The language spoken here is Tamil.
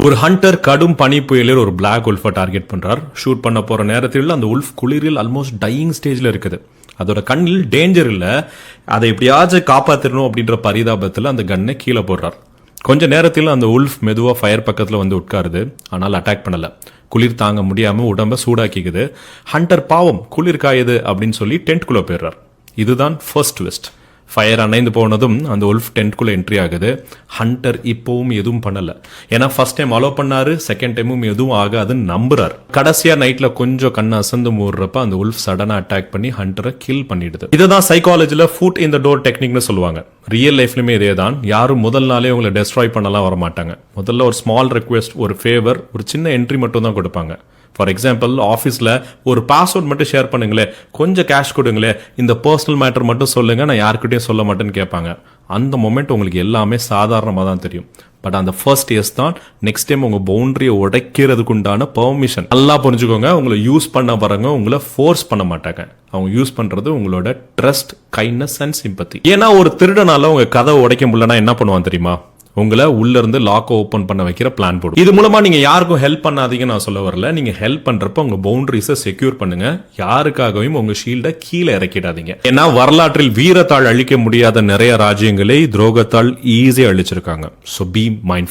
ஒரு ஹண்டர் கடும் பனி புயலில் ஒரு பிளாக் உல்ஃபை டார்கெட் பண்றார். ஷூட் பண்ண போற நேரத்தில் அந்த உல்ஃப் குளிரில் ஆல்மோஸ்ட் டையிங் ஸ்டேஜ்ல இருக்குது. அதோட கண்ணில் டேஞ்சர் இல்ல, அதை எப்படியாச்சும் காப்பாத்திரணும் அப்படின்ற பரிதாபத்தில் அந்த கன்னை கீழே போடுறார். கொஞ்ச நேரத்தில் அந்த உல்ஃப் மெதுவா ஃபயர் பக்கத்துல வந்து உட்காருது. ஆனால் அட்டாக் பண்ணல. குளிர் தாங்க முடியாம உடம்ப சூடாக்கிக்குது. ஹண்டர் பாவம் குளிர் காயுது அப்படின்னு சொல்லி டென்ட்குள்ள போயிடுறார். இதுதான் ஃபர்ஸ்ட் ட்விஸ்ட். ஃபயர் அணைந்து போனதும் அந்த உல்ஃப் டென்ட்குள்ள என்ட்ரி ஆகுது. ஹண்டர் இப்பவும் எதுவும் பண்ணல. ஏன்னா ஃபர்ஸ்ட் டைம் அலோ பண்ணாரு, செகண்ட் டைமும் எதுவும் ஆகாதுன்னு நம்புறாரு. கடைசியா நைட்ல கொஞ்சம் கண்ணு அசந்து மூடுறப்ப அந்த உல்ஃப் சடனா அட்டாக் பண்ணி ஹண்டரை கில் பண்ணிடுது. இதுதான் சைக்காலஜில ஃபுட் இன் த டோர் டெக்னிக்னு சொல்லுவாங்க. ரியல் லைஃப்லயுமே இதே தான். யாரும் முதல் நாளே உங்களை டெஸ்ட்ராய் பண்ணலாம் வர மாட்டாங்க. முதல்ல ஒரு ஸ்மால் ரெக்வெஸ்ட், ஒரு ஃபேவர், ஒரு சின்ன என்ட்ரி மட்டும் தான் கொடுப்பாங்க. ஃபார் எக்ஸாம்பிள், ஆஃபீஸில் ஒரு பாஸ்வேர்ட் மட்டும் ஷேர் பண்ணுங்களேன், கொஞ்சம் கேஷ் கொடுங்களேன், இந்த பர்சனல் மேட்டர் மட்டும் சொல்லுங்க, நான் யாருக்கிட்டையும் சொல்ல மாட்டேன்னு கேட்பாங்க. அந்த மொமெண்ட் உங்களுக்கு எல்லாமே சாதாரணமாக தான் தெரியும். பட் அந்த ஃபர்ஸ்ட் எஸ் தான் நெக்ஸ்ட் டைம் உங்கள் பவுண்டரியை உடைக்கிறதுக்கு உண்டான பெர்மிஷன். நல்லா புரிஞ்சுக்கோங்க, உங்களை யூஸ் பண்ண வரவங்க உங்களை ஃபோர்ஸ் பண்ண மாட்டாங்க. அவங்க யூஸ் பண்ணுறது உங்களோட ட்ரஸ்ட், கைண்ட்னஸ் அண்ட் சிம்பத்தி. ஏன்னா ஒரு திருடனால உங்கள் கதவை உடைக்க முடியலன்னா என்ன பண்ணுவான் தெரியுமா? உங்களை உள்ள இருந்து லாக் ஓபன் பண்ண வைக்கிற பிளான் போடும். இது மூலமா நீங்க யாருக்கும் ஹெல்ப் பண்ணாதீங்கன்னு நான் சொல்ல வரல. நீங்க ஹெல்ப் பண்றப்ப உங்க பவுண்டரிஸை செக்யூர் பண்ணுங்க. யாருக்காகவும் உங்க ஷீல்டை கீழே இறக்கிடாதீங்க. ஏன்னா வரலாற்றில் வீரத்தால் அழிக்க முடியாத நிறைய ராஜ்யங்களை துரோகத்தால் ஈஸியா அழிச்சிருக்காங்க. So B mindful.